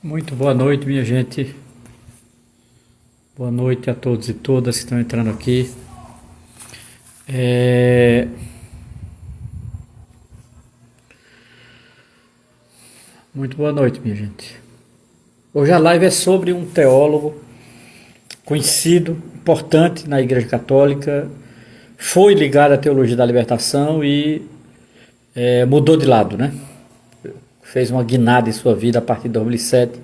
Muito boa noite, minha gente. Boa noite a todos e todas que estão entrando aqui. É... Muito boa noite, minha gente. Hoje a live é sobre um teólogo conhecido, importante na Igreja Católica, foi ligado à teologia da libertação e mudou de lado, né? Fez uma guinada em sua vida a partir de 2007,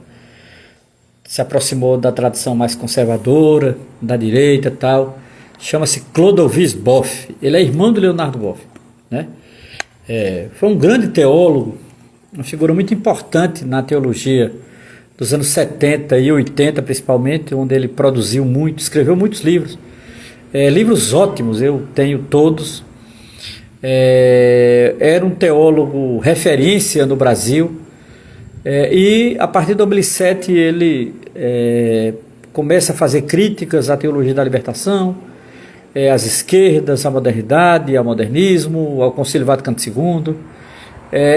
se aproximou da tradição mais conservadora, da direita e tal. Chama-se Clodovis Boff. Ele é irmão do Leonardo Boff, né? Foi um grande teólogo, uma figura muito importante na teologia dos anos 70 e 80 principalmente, onde ele produziu muito, escreveu muitos livros. Livros ótimos, eu tenho todos. Era um teólogo referência no Brasil, e a partir de 2007 ele começa a fazer críticas à teologia da libertação, às esquerdas, à modernidade, ao modernismo, ao Concílio Vaticano II,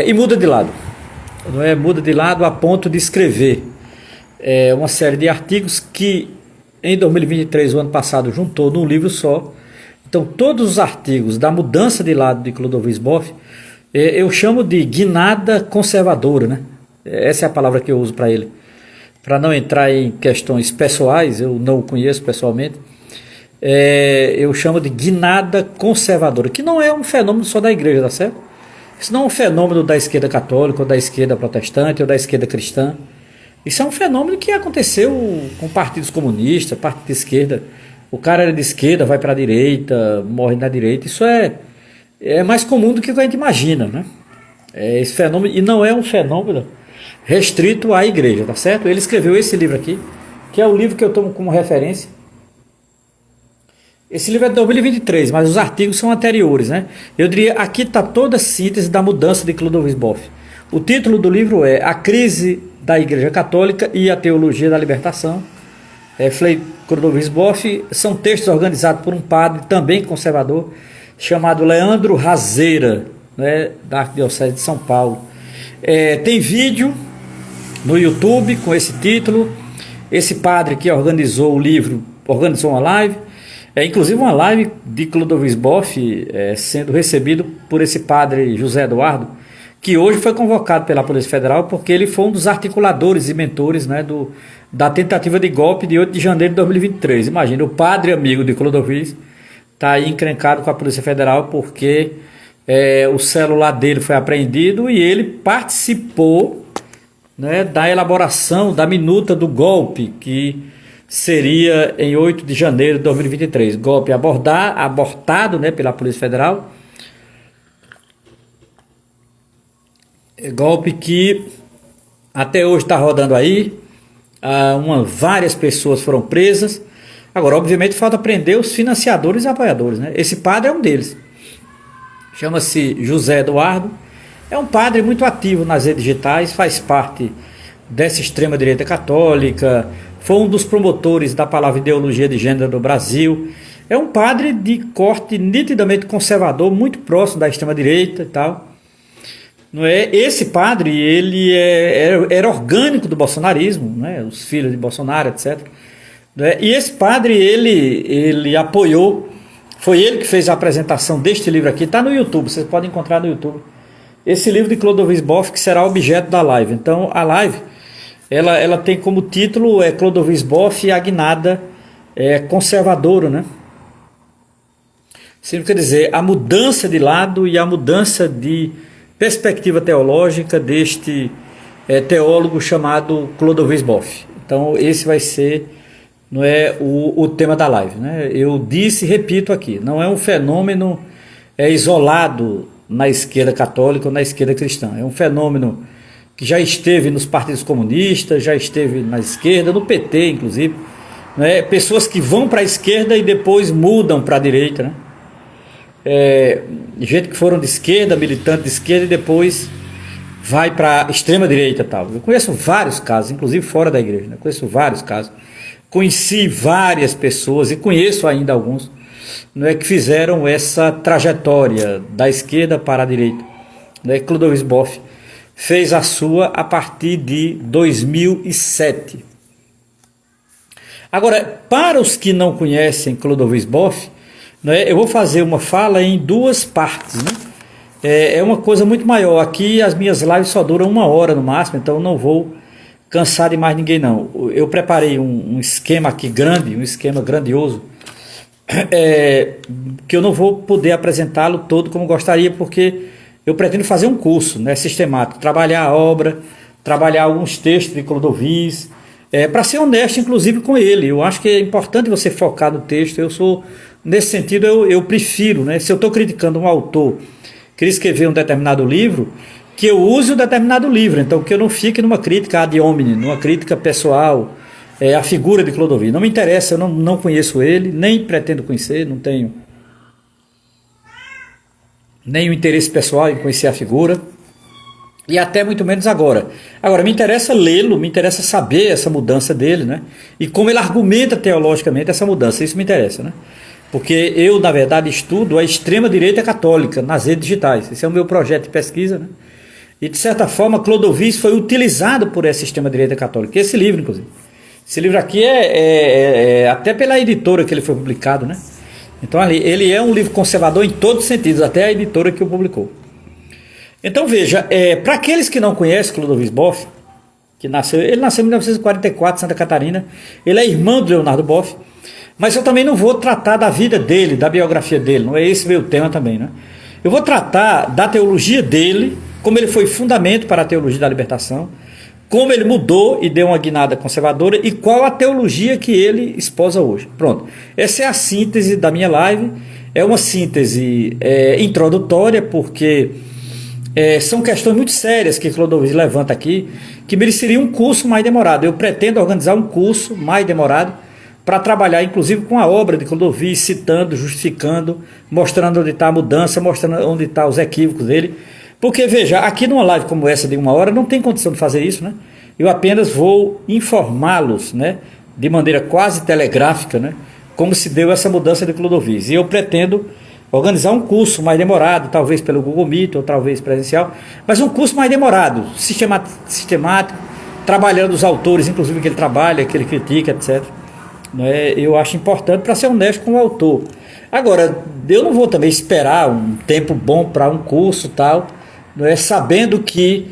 e muda de lado, não é? Muda de lado a ponto de escrever uma série de artigos que em 2023, o ano passado, juntou num livro só. Então, todos os artigos da mudança de lado de Clodovis Boff, eu chamo de guinada conservadora, né? Essa é a palavra que eu uso para ele. Para não entrar em questões pessoais, eu não o conheço pessoalmente, eu chamo de guinada conservadora, que não é um fenômeno só da igreja, tá certo? Isso não é um fenômeno da esquerda católica, ou da esquerda protestante, ou da esquerda cristã. Isso é um fenômeno que aconteceu com partidos comunistas, partido de esquerda. O cara era de esquerda, vai para a direita, morre na direita. Isso é mais comum do que a gente imagina, né? Esse fenômeno, e não é um fenômeno restrito à igreja, tá certo? Ele escreveu esse livro aqui, que é o livro que eu tomo como referência. Esse livro é de 2023, mas os artigos são anteriores, né? Eu diria, aqui está toda a síntese da mudança de Clodovis Boff. O título do livro é A Crise da Igreja Católica e a Teologia da Libertação. Clodovis Boff são textos organizados por um padre também conservador, chamado Leandro Razeira, né, da Arquidiocese de São Paulo. Tem vídeo no YouTube com esse título. Esse padre que organizou o livro organizou uma live, inclusive uma live de Clodovis Boff, sendo recebido por esse padre José Eduardo, que hoje foi convocado pela Polícia Federal porque ele foi um dos articuladores e mentores, né, da tentativa de golpe de 8 de janeiro de 2023. Imagina, o padre amigo de Clodovis está aí encrencado com a Polícia Federal porque o celular dele foi apreendido e ele participou, né, da elaboração da minuta do golpe que seria em 8 de janeiro de 2023. Golpe abortado, né, pela Polícia Federal. Golpe que até hoje está rodando aí. Várias pessoas foram presas. Agora, obviamente, falta prender os financiadores e apoiadores, né? Esse padre é um deles. Chama-se José Eduardo. É um padre muito ativo nas redes digitais, faz parte dessa extrema-direita católica, foi um dos promotores da palavra ideologia de gênero no Brasil. É um padre de corte nitidamente conservador, muito próximo da extrema-direita e tal. Não é? Esse padre, ele era orgânico do bolsonarismo, né? Os filhos de Bolsonaro, etc. E esse padre, ele apoiou, foi ele que fez a apresentação deste livro aqui, está no YouTube, vocês podem encontrar no YouTube. Esse livro de Clodovis Boff, que será objeto da live. Então, a live, ela tem como título Clodovis Boff e a guinada conservadora, né? Isso quer dizer, a mudança de lado e a mudança de perspectiva teológica deste teólogo chamado Clodovis Boff. Então esse vai ser, não é, o tema da live, né? Eu disse e repito aqui, não é um fenômeno isolado na esquerda católica ou na esquerda cristã. É um fenômeno que já esteve nos partidos comunistas, já esteve na esquerda, no PT inclusive, né? Pessoas que vão para a esquerda e depois mudam para a direita, né? Gente que foram de esquerda, militante de esquerda, e depois vai para a extrema direita e tal. Eu conheço vários casos, inclusive fora da igreja, né? Conheço vários casos. Conheci várias pessoas e conheço ainda alguns, não é, que fizeram essa trajetória da esquerda para a direita, né? Clodovis Boff fez a sua a partir de 2007. Agora, para os que não conhecem Clodovis Boff, né, eu vou fazer uma fala em duas partes, né? É uma coisa muito maior. Aqui as minhas lives só duram 1 hora no máximo, então não vou cansar de mais ninguém não. Eu preparei um esquema aqui grande, um esquema grandioso, que eu não vou poder apresentá-lo todo como gostaria, porque eu pretendo fazer um curso, né, sistemático, trabalhar a obra, trabalhar alguns textos de Clodovis, para ser honesto inclusive com ele. Eu acho que é importante você focar no texto. Eu sou, nesse sentido, eu prefiro, né, se eu estou criticando um autor que escrever um determinado livro, que eu use um determinado livro, então que eu não fique numa crítica ad hominem, numa crítica pessoal, a figura de Clodovis. Não me interessa, eu não conheço ele, nem pretendo conhecer, não tenho nenhum interesse pessoal em conhecer a figura, e até muito menos agora. Agora, me interessa lê-lo, me interessa saber essa mudança dele, né? E como ele argumenta teologicamente essa mudança, isso me interessa, né? Porque eu, na verdade, estudo a extrema-direita católica nas redes digitais. Esse é o meu projeto de pesquisa, né? E, de certa forma, Clodovis foi utilizado por essa extrema-direita católica. Esse livro, inclusive. Esse livro aqui até pela editora que ele foi publicado, né? Então, ele é um livro conservador em todos os sentidos, até a editora que o publicou. Então, veja, para aqueles que não conhecem Clodovis Boff, ele nasceu em 1944, Santa Catarina. Ele é irmão do Leonardo Boff. Mas eu também não vou tratar da vida dele, da biografia dele, não é esse meu tema também, né? Eu vou tratar da teologia dele, como ele foi fundamento para a teologia da libertação, como ele mudou e deu uma guinada conservadora e qual a teologia que ele esposa hoje. Pronto, essa é a síntese da minha live. É uma síntese introdutória, porque são questões muito sérias que Clodovis levanta aqui, que mereceria um curso mais demorado. Eu pretendo organizar um curso mais demorado, para trabalhar inclusive com a obra de Clodovis, citando, justificando, mostrando onde está a mudança, mostrando onde estão os equívocos dele. Porque, veja, aqui numa live como essa de 1 hora, não tem condição de fazer isso, né? Eu apenas vou informá-los, né, de maneira quase telegráfica, né, como se deu essa mudança de Clodovis. E eu pretendo organizar um curso mais demorado, talvez pelo Google Meet ou talvez presencial, mas um curso mais demorado, sistemático, trabalhando os autores, inclusive que ele trabalha, que ele critica, etc. Eu acho importante para ser honesto com o autor. Agora, eu não vou também esperar um tempo bom para um curso tal, sabendo que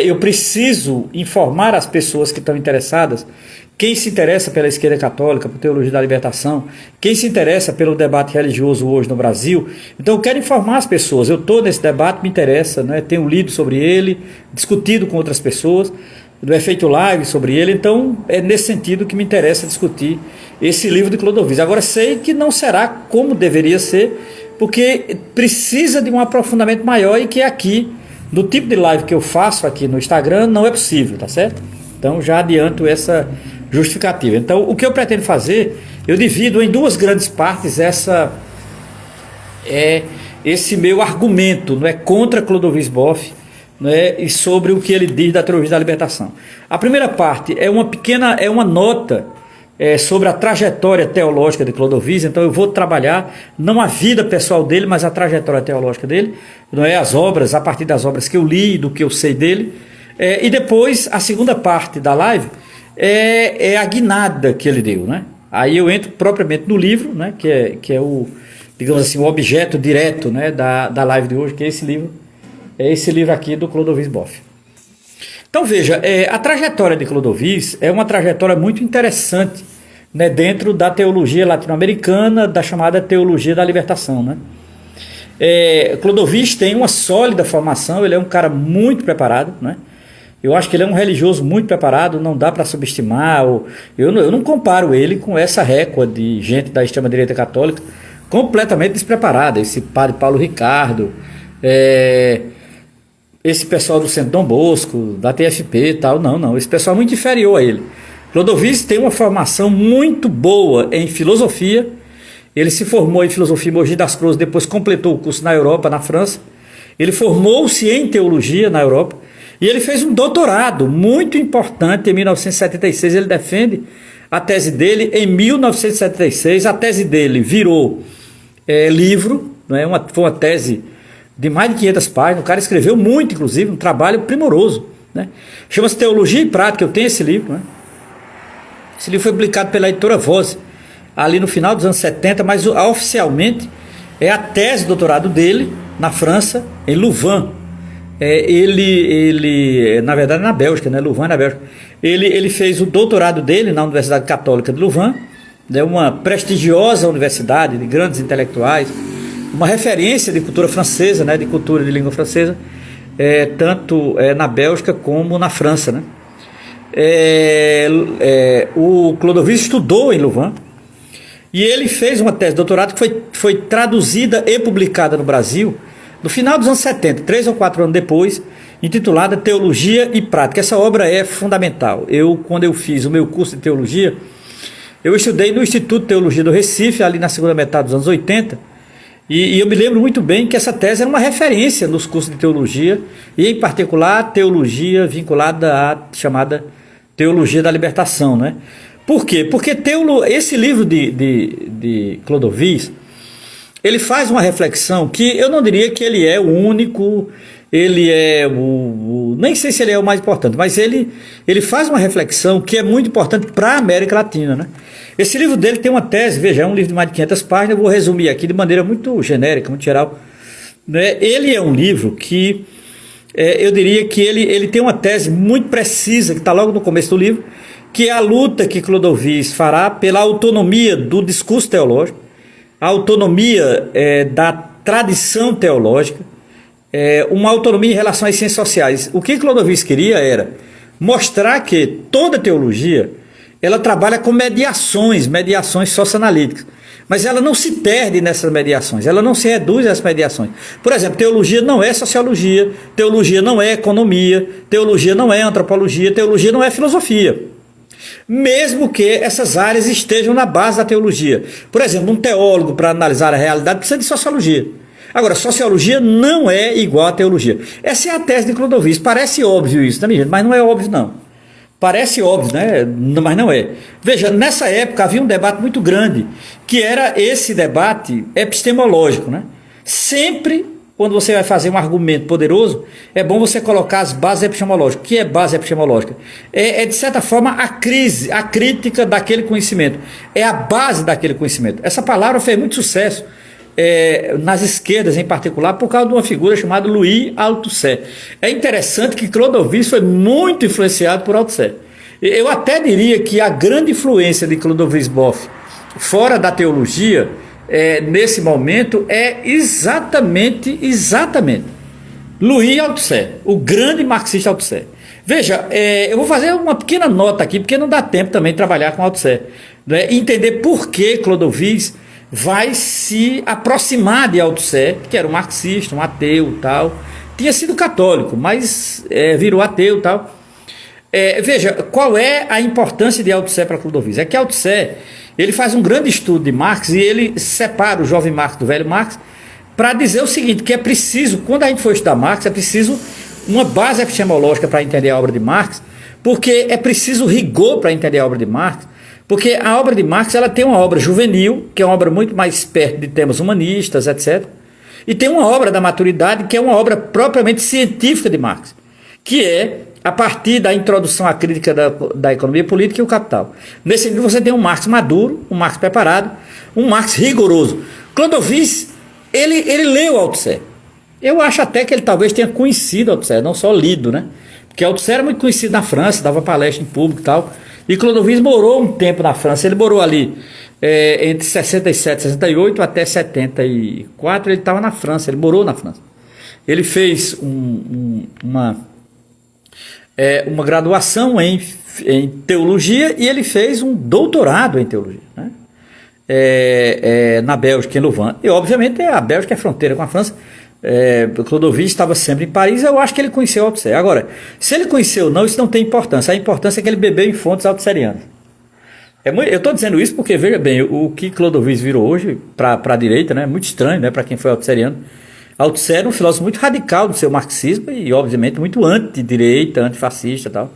eu preciso informar as pessoas que estão interessadas, quem se interessa pela esquerda católica, por teologia da libertação, quem se interessa pelo debate religioso hoje no Brasil. Então eu quero informar as pessoas. Eu estou nesse debate, me interessa, tenho lido sobre ele, discutido com outras pessoas, feito live sobre ele, então é nesse sentido que me interessa discutir esse livro de Clodovis. Agora, sei que não será como deveria ser, porque precisa de um aprofundamento maior e que aqui, no tipo de live que eu faço aqui no Instagram, não é possível, tá certo? Então já adianto essa justificativa. Então o que eu pretendo fazer, eu divido em duas grandes partes esse meu argumento, contra Clodovis Boff, e sobre o que ele diz da teologia da libertação. A primeira parte é uma nota sobre a trajetória teológica de Clodovis. Então eu vou trabalhar não a vida pessoal dele, mas a trajetória teológica dele, as obras, a partir das obras que eu li e do que eu sei dele. E depois a segunda parte da live é a guinada que ele deu, Aí eu entro propriamente no livro, que é o, digamos assim, o objeto direto, da live de hoje, que é esse livro. É esse livro aqui do Clodovis Boff. Então veja, a trajetória de Clodovis é uma trajetória muito interessante, dentro da teologia latino-americana, da chamada teologia da libertação. Clodovis tem uma sólida formação, ele é um cara muito preparado, Eu acho que ele é um religioso muito preparado, não dá para subestimar. Eu não comparo ele com essa récua de gente da extrema-direita católica completamente despreparada. Esse padre Paulo Ricardo, esse pessoal do Centro Dom Bosco, da TFP e tal, não, esse pessoal é muito inferior a ele. Clodovis tem uma formação muito boa em filosofia. Ele se formou em filosofia em Mogi das Cruzes, depois completou o curso na Europa, na França. Ele formou-se em teologia na Europa e ele fez um doutorado muito importante em 1976. Ele defende a tese dele em 1976. A tese dele virou livro, foi uma tese de mais de 500 páginas. O cara escreveu muito, inclusive, um trabalho primoroso, né? Chama-se Teologia e Prática. Eu tenho esse livro, né? Esse livro foi publicado pela editora Voz, ali no final dos anos 70, mas oficialmente é a tese de doutorado dele na França, em Louvain. Ele na verdade, na Bélgica, né? Louvain, na Bélgica. Ele fez o doutorado dele na Universidade Católica de Louvain, né? Uma prestigiosa universidade de grandes intelectuais, uma referência de cultura francesa, né? De cultura de língua francesa, tanto na Bélgica como na França, né? O Clodovis estudou em Louvain e ele fez uma tese de doutorado que foi traduzida e publicada no Brasil no final dos anos 70, 3 ou 4 anos depois, intitulada Teologia e Prática. Essa obra é fundamental. Quando eu fiz o meu curso de teologia, eu estudei no Instituto de Teologia do Recife, ali na segunda metade dos anos 80, e eu me lembro muito bem que essa tese era uma referência nos cursos de teologia, e em particular a teologia vinculada à chamada Teologia da Libertação, né? Por quê? Porque esse livro de Clodovis, ele faz uma reflexão que eu não diria que ele é o único, ele é nem sei se ele é o mais importante, mas ele faz uma reflexão que é muito importante para a América Latina, né? Esse livro dele tem uma tese, veja, é um livro de mais de 500 páginas, eu vou resumir aqui de maneira muito genérica, muito geral, né? Ele é um livro que, eu diria que ele tem uma tese muito precisa, que está logo no começo do livro, que é a luta que Clodovis fará pela autonomia do discurso teológico, a autonomia da tradição teológica, uma autonomia em relação às ciências sociais. O que Clodovis queria era mostrar que toda teologia ela trabalha com mediações socioanalíticas, mas ela não se perde nessas mediações, ela não se reduz às mediações. Por exemplo, teologia não é sociologia, teologia não é economia, teologia não é antropologia, teologia não é filosofia, mesmo que essas áreas estejam na base da teologia. Por exemplo, um teólogo, para analisar a realidade, precisa de sociologia. Agora, sociologia não é igual à teologia. Essa é a tese de Clodovis. Parece óbvio isso, né, mas não é óbvio, não. Parece óbvio, né? Mas não é. Veja, nessa época havia um debate muito grande, que era esse debate epistemológico, né? Sempre, quando você vai fazer um argumento poderoso, é bom você colocar as bases epistemológicas. O que é base epistemológica? De certa forma, a crítica daquele conhecimento. É a base daquele conhecimento. Essa palavra fez muito sucesso nas esquerdas em particular, por causa de uma figura chamada Louis Althusser. É interessante que Clodovis foi muito influenciado por Althusser. Eu até diria que a grande influência de Clodovis Boff fora da teologia, nesse momento, é exatamente Louis Althusser, o grande marxista Althusser. Veja, eu vou fazer uma pequena nota aqui, porque não dá tempo também de trabalhar com Althusser, né? Entender por que Clodovis vai se aproximar de Althusser, que era um marxista, um ateu, tal. Tinha sido católico, mas virou ateu, tal. Veja, qual é a importância de Althusser para Clodovis? É que Althusser, ele faz um grande estudo de Marx e ele separa o jovem Marx do velho Marx para dizer o seguinte, que é preciso, quando a gente for estudar Marx, é preciso uma base epistemológica para entender a obra de Marx, porque é preciso rigor para entender a obra de Marx, porque a obra de Marx ela tem uma obra juvenil, que é uma obra muito mais perto de temas humanistas, etc. E tem uma obra da maturidade, que é uma obra propriamente científica de Marx, que é a partir da introdução à crítica da economia política e o capital. Nesse livro você tem um Marx maduro, um Marx preparado, um Marx rigoroso. Clodovis, ele leu Althusser. Eu acho até que ele talvez tenha conhecido Althusser, não só lido, né? Porque Althusser era muito conhecido na França, dava palestra em público e tal. E Clodovis morou um tempo na França. Ele morou ali entre 67 e 68 até 74. Ele estava na França, ele morou na França. Ele fez uma graduação em teologia e ele fez um doutorado em teologia, né? Na Bélgica, em Louvain. E obviamente a Bélgica é fronteira com a França. Clodovis estava sempre em Paris. Eu acho que ele conheceu Althusser. Agora, se ele conheceu ou não, isso não tem importância. A importância é que ele bebeu em fontes altusserianas. Eu estou dizendo isso porque, veja bem, o que Clodovis virou hoje para a direita, né, é muito estranho, né, para quem foi altusseriano. Althusser era um filósofo muito radical do seu marxismo e obviamente muito antidireita, antifascista e tal.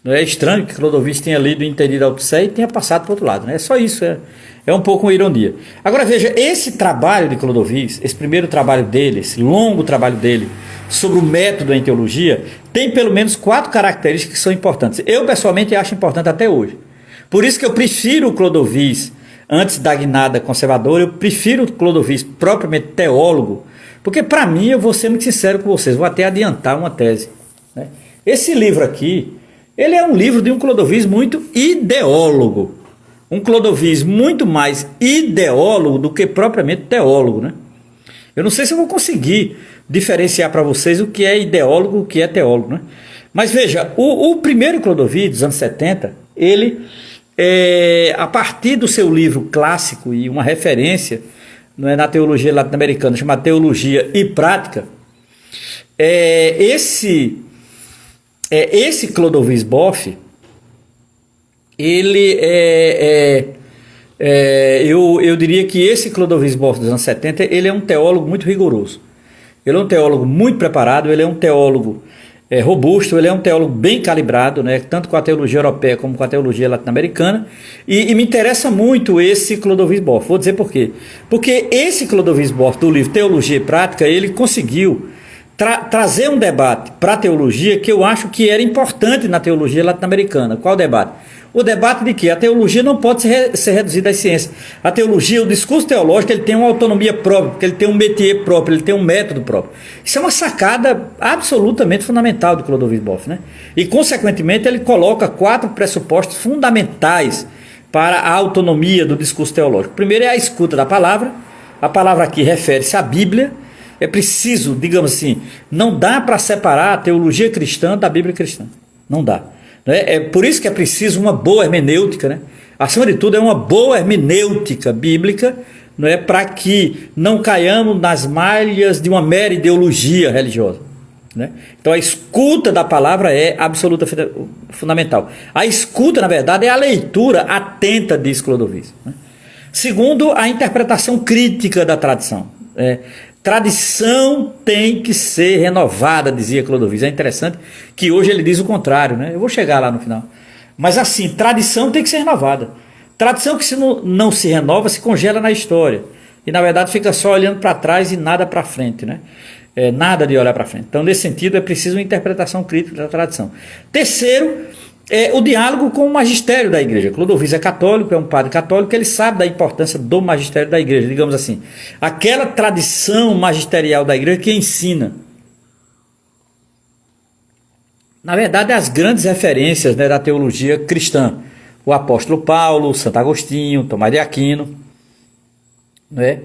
Não é estranho que Clodovil tenha lido e entendido a Lao Tse e tenha passado para o outro lado, né? É só isso, é um pouco uma ironia. Agora veja, esse trabalho de Clodovil, esse primeiro trabalho dele, esse longo trabalho dele sobre o método em teologia, tem pelo menos 4 características que são importantes. Eu pessoalmente acho importante até hoje. Por isso que eu prefiro o Clodovil antes da guinada conservadora, eu prefiro o Clodovil propriamente teólogo, porque para mim, eu vou ser muito sincero com vocês, vou até adiantar uma tese, né? Esse livro aqui, ele é um livro de um Clodovil muito ideólogo, um Clodovil muito mais ideólogo do que propriamente teólogo, né? Eu não sei se eu vou conseguir diferenciar para vocês o que é ideólogo e o que é teólogo, né? Mas veja, o primeiro Clodovil dos anos 70, ele, a partir do seu livro clássico e uma referência, não é, na teologia latino-americana, chamada Teologia e Prática, esse Clodovil Boff, ele eu diria que esse Clodovil Boff dos anos 70, ele é um teólogo muito rigoroso. Ele é um teólogo muito preparado, ele é um teólogo robusto, ele é um teólogo bem calibrado, né, tanto com a teologia europeia como com a teologia latino-americana, e me interessa muito esse Clodovil Boff. Vou dizer por quê. Porque esse Clodovil Boff do livro Teologia e Prática, ele conseguiu trazer um debate para a teologia que eu acho que era importante na teologia latino-americana. Qual debate? O debate de que a teologia não pode ser reduzida às ciências. A teologia, o discurso teológico, ele tem uma autonomia própria, porque ele tem um métier próprio, ele tem um método próprio. Isso é uma sacada absolutamente fundamental do Clodovil Boff, né? E, consequentemente, ele coloca 4 pressupostos fundamentais para a autonomia do discurso teológico. O primeiro é a escuta da palavra. A palavra aqui refere-se à Bíblia. É preciso, digamos assim, não dá para separar a teologia cristã da Bíblia cristã. Não dá. É por isso que é preciso uma boa hermenêutica, né? Acima de tudo, é uma boa hermenêutica bíblica, não é, para que não caiamos nas malhas de uma mera ideologia religiosa, né? Então a escuta da palavra é absolutamente fundamental. A escuta, na verdade, é a leitura atenta, diz Clodovil, né? Segundo, a interpretação crítica da tradição. Tradição tem que ser renovada, dizia Clodovil. É interessante que hoje ele diz o contrário, né? Eu vou chegar lá no final. Mas assim, tradição tem que ser renovada. Tradição que se não se renova, se congela na história. E na verdade fica só olhando para trás e nada para frente, né? Nada de olhar para frente. Então, nesse sentido, é preciso uma interpretação crítica da tradição. Terceiro, o diálogo com o magistério da igreja. Clodovil é católico, é um padre católico, ele sabe da importância do magistério da igreja, digamos assim, aquela tradição magisterial da igreja que ensina. Na verdade, as grandes referências, né, da teologia cristã, o apóstolo Paulo, Santo Agostinho, Tomás de Aquino, né,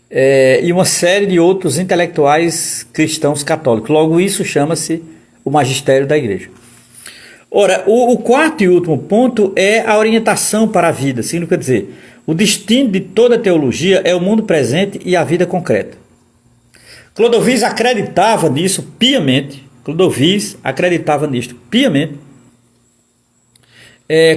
e uma série de outros intelectuais cristãos católicos. Logo, isso chama-se o magistério da igreja. Ora, o quarto e último ponto é a orientação para a vida. Significa dizer, o destino de toda teologia é o mundo presente e a vida concreta. Clodovil acreditava nisso piamente. Clodovil acreditava nisto piamente.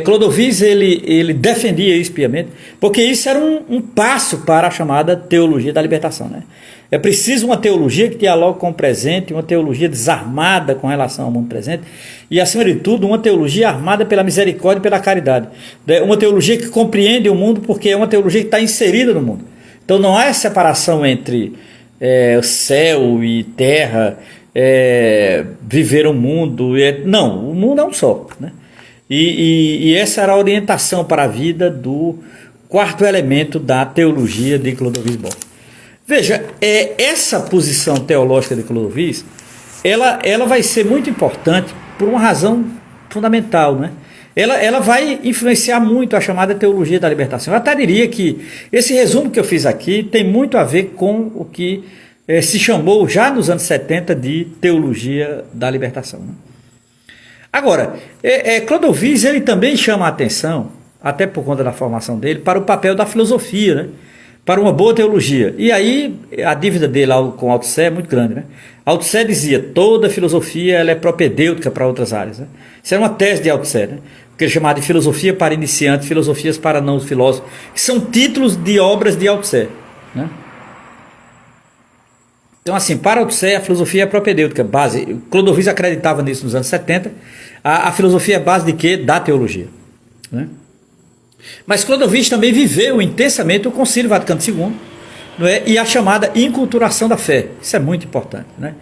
Clodovil ele defendia isso piamente, porque isso era um passo para a chamada teologia da libertação, né? É preciso uma teologia que dialogue com o presente, uma teologia desarmada com relação ao mundo presente e, acima de tudo, uma teologia armada pela misericórdia e pela caridade. Uma teologia que compreende o mundo porque é uma teologia que está inserida no mundo. Então não há separação entre céu e terra, viver o mundo. Não, o mundo é um só, né? E essa era a orientação para a vida do quarto elemento da teologia de Clodovil Boff. Veja, essa posição teológica de Clodovil, ela vai ser muito importante por uma razão fundamental, né? Ela vai influenciar muito a chamada teologia da libertação. Eu até diria que esse resumo que eu fiz aqui tem muito a ver com o que se chamou já nos anos 70 de teologia da libertação, né? Agora, Clodovil ele também chama a atenção, até por conta da formação dele, para o papel da filosofia, né? Para uma boa teologia. E aí a dívida dele com Lao Tse é muito grande, né? Lao Tse dizia, toda filosofia ela é propedêutica para outras áreas, né? Isso era uma tese de Lao Tse, né? Que ele chamava de filosofia para iniciantes, filosofias para não filósofos, que são títulos de obras de Lao Tse, né? Então, assim, para Althusser, a filosofia é propedêutica, base. Clodovil acreditava nisso nos anos 70. A filosofia é base de quê? Da teologia, né? Mas Clodovil também viveu intensamente o Concílio Vaticano II, não é? E a chamada inculturação da fé. Isso é muito importante, né?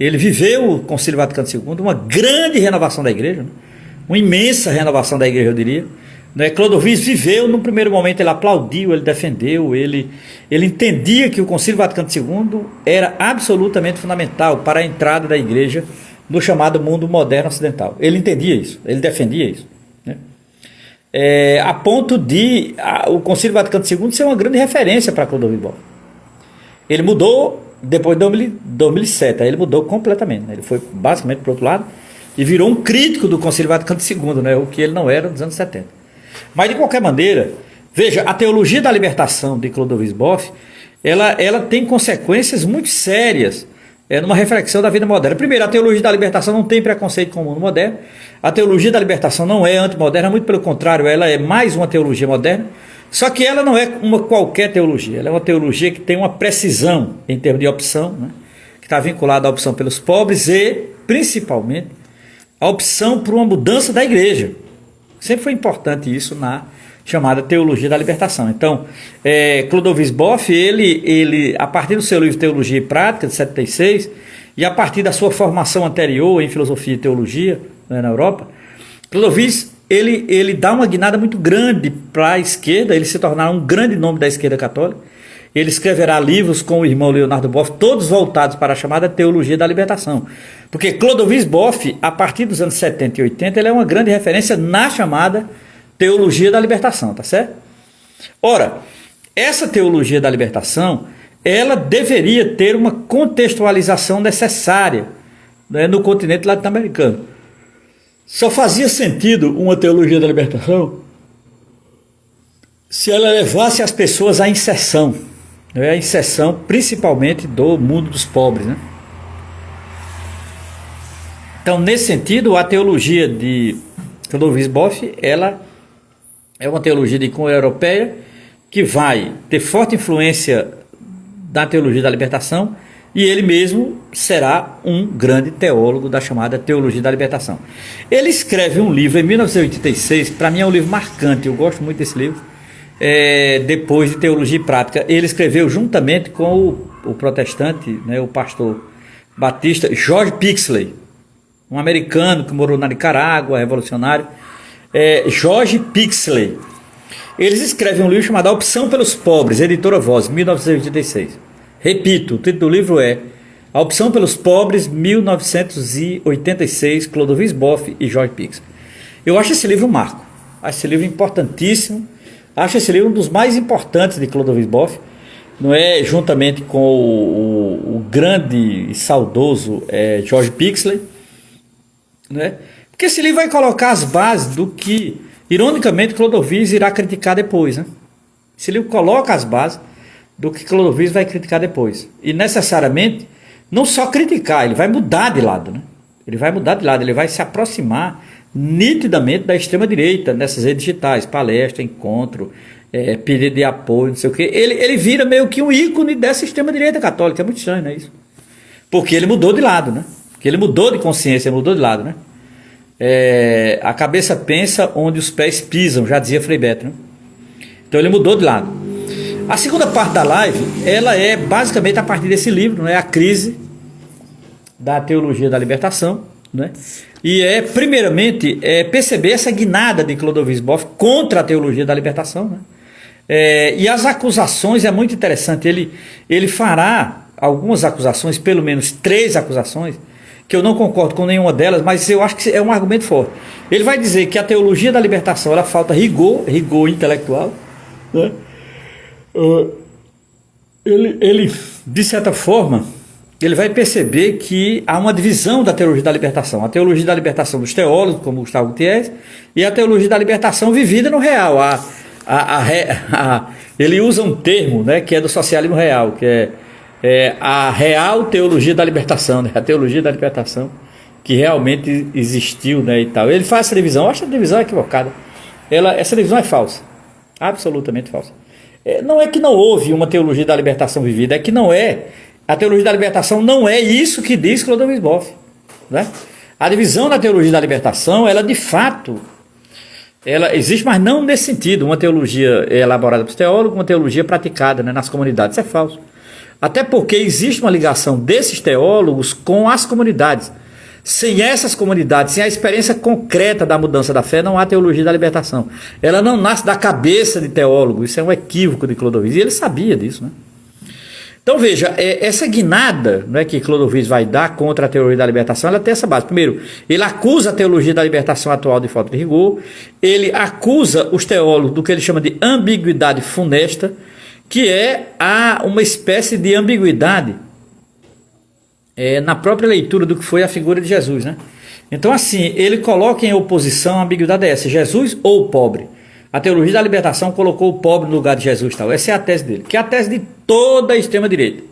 Ele viveu o Concílio Vaticano II, uma grande renovação da igreja, né? Uma imensa renovação da igreja, eu diria. Clodovil viveu, no primeiro momento ele aplaudiu, ele defendeu, ele entendia que o Concílio Vaticano II era absolutamente fundamental para a entrada da igreja no chamado mundo moderno ocidental. Ele entendia isso, ele defendia isso, né? A ponto de o Concílio Vaticano II ser uma grande referência para Clodovil Boff. Ele mudou depois de 2007, aí ele mudou completamente, né? Ele foi basicamente para o outro lado e virou um crítico do Concílio Vaticano II, né? O que ele não era nos anos 70. Mas de qualquer maneira, veja, a teologia da libertação de Clodovil Boff, ela tem consequências muito sérias numa reflexão da vida moderna. Primeiro, a teologia da libertação não tem preconceito com o mundo moderno. A teologia da libertação não é antimoderna, muito pelo contrário, ela é mais uma teologia moderna. Só que ela não é uma qualquer teologia, ela é uma teologia que tem uma precisão em termos de opção, né? Que está vinculada à opção pelos pobres e, principalmente, a opção por uma mudança da igreja. Sempre foi importante isso na chamada teologia da libertação. Então, Clodovil Boff, ele, a partir do seu livro Teologia e Prática, de 76, e a partir da sua formação anterior em filosofia e teologia, né, na Europa, Clodovil, ele dá uma guinada muito grande para a esquerda, ele se tornará um grande nome da esquerda católica. Ele escreverá livros com o irmão Leonardo Boff, todos voltados para a chamada teologia da libertação. Porque Clodovil Boff, a partir dos anos 70 e 80, ele é uma grande referência na chamada teologia da libertação, tá certo? Ora, essa teologia da libertação, ela deveria ter uma contextualização necessária, né, no continente latino-americano. Só fazia sentido uma teologia da libertação se ela levasse as pessoas à inserção, né, a inserção principalmente do mundo dos pobres, né? Então, nesse sentido, a teologia de Clodovil Boff, ela é uma teologia de cunho europeia que vai ter forte influência da teologia da libertação, e ele mesmo será um grande teólogo da chamada teologia da libertação. Ele escreve um livro em 1986, para mim é um livro marcante, eu gosto muito desse livro, depois de Teologia e Prática. Ele escreveu juntamente com o protestante, né, o pastor batista George Pixley, um americano que morou na Nicarágua, revolucionário, George Pixley. Eles escrevem um livro chamado A Opção pelos Pobres, editora Voz, 1986. Repito, o título do livro é A Opção pelos Pobres, 1986, Clodovil Boff e George Pixley. Eu acho esse livro um marco, acho esse livro importantíssimo, acho esse livro um dos mais importantes de Clodovil Boff, não é, juntamente com o grande e saudoso George Pixley, né? Porque esse livro vai colocar as bases do que, ironicamente, Clodovil irá criticar depois, né? Esse livro coloca as bases do que Clodovil vai criticar depois. E necessariamente, não só criticar, ele vai mudar de lado, né? Ele vai mudar de lado, ele vai se aproximar nitidamente da extrema-direita, nessas redes digitais, palestra, encontro, pedido de apoio, não sei o quê. Ele vira meio que um ícone dessa extrema-direita católica, é muito estranho, não é isso? Porque ele mudou de lado, né? Porque ele mudou de consciência, mudou de lado, né? A cabeça pensa onde os pés pisam, já dizia Frei Beto, né? Então ele mudou de lado. A segunda parte da live, ela é basicamente a partir desse livro, né? A crise da teologia da libertação, né? E primeiramente, perceber essa guinada de Clodovil Boff contra a teologia da libertação, né? E as acusações é muito interessante, ele fará algumas acusações, pelo menos 3 acusações, que eu não concordo com nenhuma delas, mas eu acho que é um argumento forte. Ele vai dizer que a teologia da libertação, ela falta rigor intelectual, né? Ele, de certa forma, ele vai perceber que há uma divisão da teologia da libertação. A teologia da libertação dos teólogos, como Gustavo Gutiérrez, e a teologia da libertação vivida no real. Ele usa um termo, né, que é do socialismo real, que é a real teologia da libertação, né, a teologia da libertação que realmente existiu, né, e tal. Ele faz essa divisão, eu acho a divisão equivocada. Essa divisão é falsa, absolutamente falsa. Não é que não houve uma teologia da libertação vivida, é que não é a teologia da libertação não é isso que diz Clodovis Boff, né? A divisão da teologia da libertação, ela de fato, ela existe, mas não nesse sentido, uma teologia elaborada pelos teólogos, uma teologia praticada, né, nas comunidades. Isso é falso. Até porque existe uma ligação desses teólogos com as comunidades. Sem essas comunidades, sem a experiência concreta da mudança da fé, não há teologia da libertação. Ela não nasce da cabeça de teólogo. Isso é um equívoco de Clodovis. E ele sabia disso, né? Então veja, essa guinada, né, que Clodovis vai dar contra a teologia da libertação, ela tem essa base. Primeiro, ele acusa a teologia da libertação atual de falta de rigor. Ele acusa os teólogos do que ele chama de ambiguidade funesta, que é uma espécie de ambiguidade na própria leitura do que foi a figura de Jesus, né? Então assim, ele coloca em oposição a ambiguidade essa, Jesus ou o pobre. A teologia da libertação colocou o pobre no lugar de Jesus, tal. Essa é a tese dele, que é a tese de toda a extrema-direita.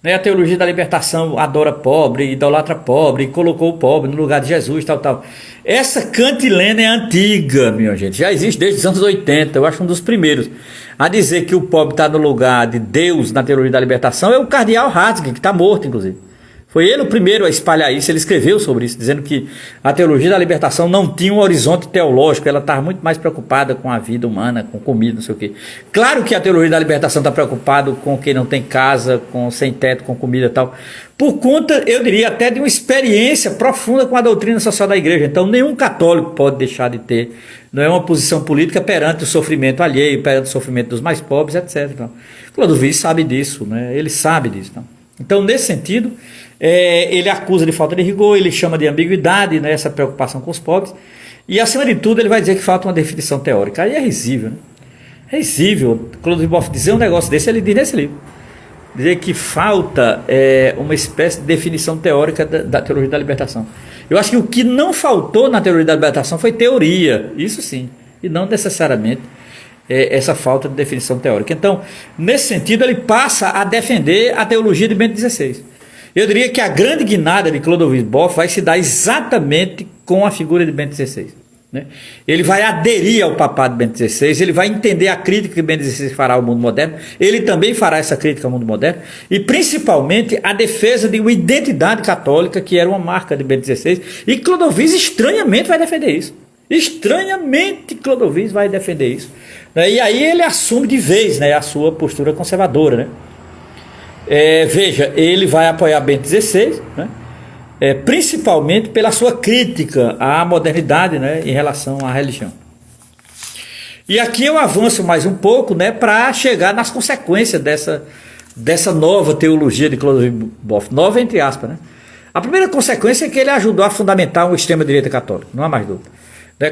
Né? A teologia da libertação adora pobre, idolatra pobre, e colocou o pobre no lugar de Jesus, tal, tal. Essa cantilena é antiga, minha gente, já existe desde os anos 80, eu acho um dos primeiros a dizer que o pobre está no lugar de Deus na teologia da libertação é o cardeal Ratzinger, que está morto, inclusive. Foi ele o primeiro a espalhar isso, ele escreveu sobre isso, dizendo que a teologia da libertação não tinha um horizonte teológico, ela estava muito mais preocupada com a vida humana, com comida, não sei o quê. Claro que a teologia da libertação está preocupada com quem não tem casa, com sem teto, com comida e tal, por conta, eu diria, até de uma experiência profunda com a doutrina social da igreja. Então nenhum católico pode deixar de ter, não é uma posição política perante o sofrimento alheio, perante o sofrimento dos mais pobres, etc. Então, Clodovis sabe disso, né? Ele sabe disso. Então nesse sentido, ele acusa de falta de rigor, ele chama de ambiguidade, né, essa preocupação com os pobres, e acima de tudo ele vai dizer que falta uma definição teórica. Aí é risível, né? É risível Clodovis Boff dizer um negócio desse, ele diz nesse livro, dizer que falta uma espécie de definição teórica da teologia da libertação. Eu acho que o que não faltou na teologia da libertação foi teoria, isso sim, e não necessariamente essa falta de definição teórica. Então, nesse sentido, ele passa a defender a teologia de Bento XVI. Eu diria que a grande guinada de Clodovis Boff vai se dar exatamente com a figura de Bento XVI. Né? Ele vai aderir ao papado de Bento XVI, ele vai entender a crítica que Bento XVI fará ao mundo moderno, ele também fará essa crítica ao mundo moderno, e principalmente a defesa de uma identidade católica que era uma marca de Bento XVI, e Clodovis estranhamente vai defender isso. Estranhamente Clodovis vai defender isso. Né? E aí ele assume de vez, né, a sua postura conservadora, né? Veja, ele vai apoiar Bento XVI, né? Principalmente pela sua crítica à modernidade, né, em relação à religião. E aqui eu avanço mais um pouco, né, para chegar nas consequências dessa nova teologia de Clodovis Boff, nova entre aspas. Né? A primeira consequência é que ele ajudou a fundamentar uma extrema-direita católica, não há mais dúvida.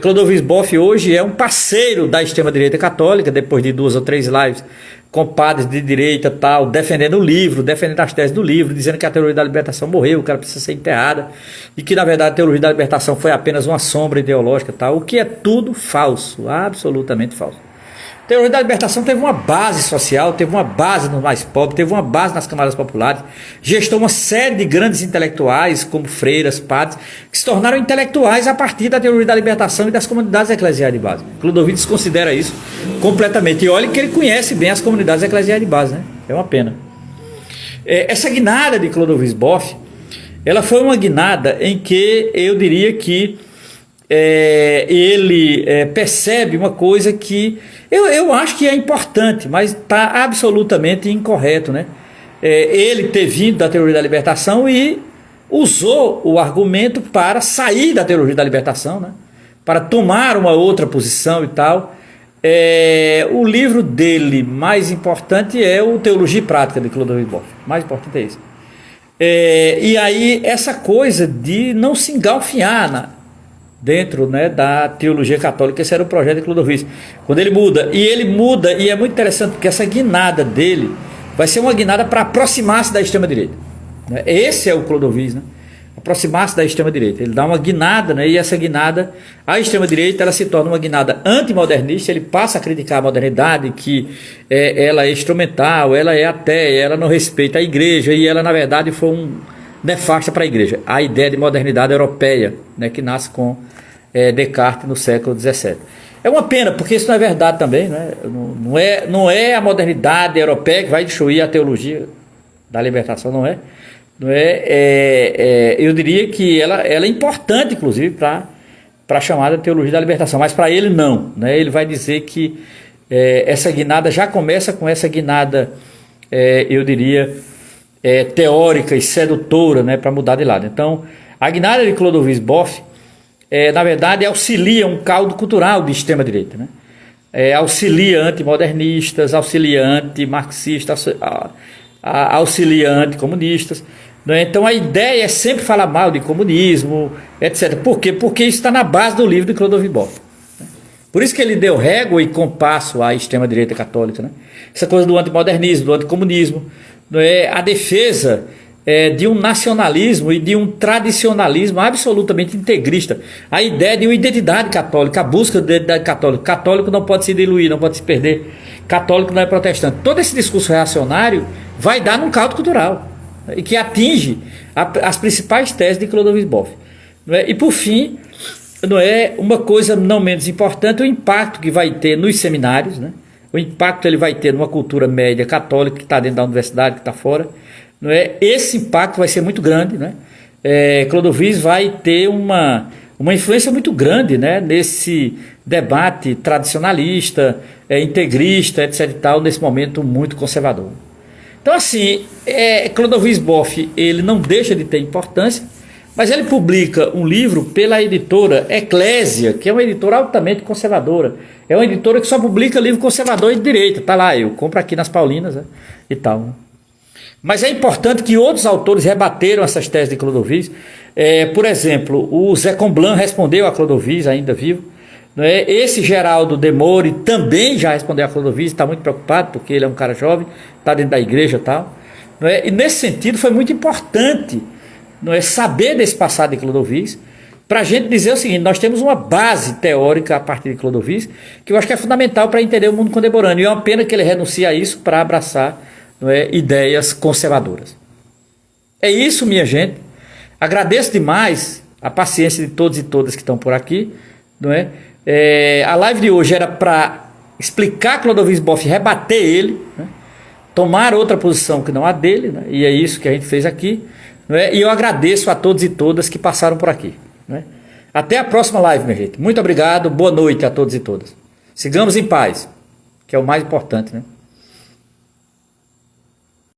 Clodovis Boff hoje é um parceiro da extrema-direita católica, depois de 2 ou 3 lives com padres de direita tal, defendendo o livro, defendendo as teses do livro, dizendo que a teologia da libertação morreu, que ela precisa ser enterrada, e que na verdade a teologia da libertação foi apenas uma sombra ideológica tal, o que é tudo falso, absolutamente falso. A teologia da libertação teve uma base social, teve uma base nos mais pobres, teve uma base nas camadas populares, gestou uma série de grandes intelectuais, como freiras, padres, que se tornaram intelectuais a partir da teologia da libertação e das comunidades eclesiais de base. Clodovis considera isso completamente. E olha que ele conhece bem as comunidades eclesiais de base, né? É uma pena. Essa guinada de Clodovis Boff, ela foi uma guinada em que eu diria que ele percebe uma coisa que eu acho que é importante, mas está absolutamente incorreto, né? Ele ter vindo da teologia da libertação e usou o argumento para sair da teologia da libertação, né? Para tomar uma outra posição e tal. O livro dele mais importante é o Teologia e Prática de Clodovis Boff, mais importante é isso. E aí essa coisa de não se engalfinhar dentro, né, da teologia católica, esse era o projeto de Clodovis. Quando ele muda, e é muito interessante porque essa guinada dele vai ser uma guinada para aproximar-se da extrema-direita. Né? Esse é o Clodovis, né? Aproximar-se da extrema-direita. Ele dá uma guinada, né, e essa guinada, a extrema-direita, ela se torna uma guinada antimodernista, ele passa a criticar a modernidade, que ela é instrumental, ela é ateia, ela não respeita a igreja, e ela, na verdade, foi nefasta para a igreja. A ideia de modernidade europeia, né, que nasce com Descartes no século XVII. É uma pena, porque isso não é verdade também, né? Não é a modernidade europeia que vai destruir a teologia da libertação, não é? Eu diria que ela é importante, inclusive, para a chamada teologia da libertação, mas para ele não, né? Ele vai dizer que essa guinada já começa com essa guinada, eu diria, teórica e sedutora, né, para mudar de lado. Então, a guinada de Clodovis Boff, na verdade, auxilia um caldo cultural de extrema-direita, né? Auxilia antimodernistas, auxilia antimarxistas, auxilia anticomunistas, né? Então a ideia é sempre falar mal de comunismo, etc. Por quê? Porque isso está na base do livro de Clodovis Boff. Por isso que ele deu régua e compasso à extrema-direita católica, né? Essa coisa do antimodernismo, do anticomunismo, né? A defesa de um nacionalismo e de um tradicionalismo absolutamente integrista. A ideia de uma identidade católica, a busca de identidade católica. Católico não pode se diluir, não pode se perder. Católico não é protestante. Todo esse discurso reacionário vai dar num caldo cultural, né? E que atinge as principais teses de Clodovis Boff. E por fim, não é uma coisa não menos importante, o impacto que vai ter nos seminários, né? O impacto ele vai ter numa cultura média católica que está dentro da universidade, que está fora. Não é? Esse impacto vai ser muito grande, né? Clodovis vai ter uma influência muito grande, né, nesse debate tradicionalista, integrista, etc. e tal, nesse momento muito conservador. Então, assim, Clodovis Boff, ele não deixa de ter importância, mas ele publica um livro pela editora Eclésia, que é uma editora altamente conservadora. É uma editora que só publica livro conservador e de direita. Tá lá, eu compro aqui nas Paulinas, né, e tal, né? Mas é importante que outros autores rebateram essas teses de Clodovis. Por exemplo, o Zé Comblan respondeu a Clodovis, ainda vivo. Né? Esse Geraldo Demore também já respondeu a Clodovis, está muito preocupado, porque ele é um cara jovem, está dentro da igreja e tal. Né? E nesse sentido foi muito importante, não é, saber desse passado de Clodovis, para a gente dizer o seguinte: nós temos uma base teórica a partir de Clodovis, que eu acho que é fundamental para entender o mundo contemporâneo. E é uma pena que ele renuncia a isso para abraçar, não é, ideias conservadoras. É isso, minha gente. Agradeço demais a paciência de todos e todas que estão por aqui, não é? A live de hoje era para explicar Clodovis Boff, rebater ele, né? Tomar outra posição que não a dele, né? E é isso que a gente fez aqui, não é? E eu agradeço a todos e todas que passaram por aqui, né? Até a próxima live, minha gente. Muito obrigado, boa noite a todos e todas. Sigamos em paz, que é o mais importante, né?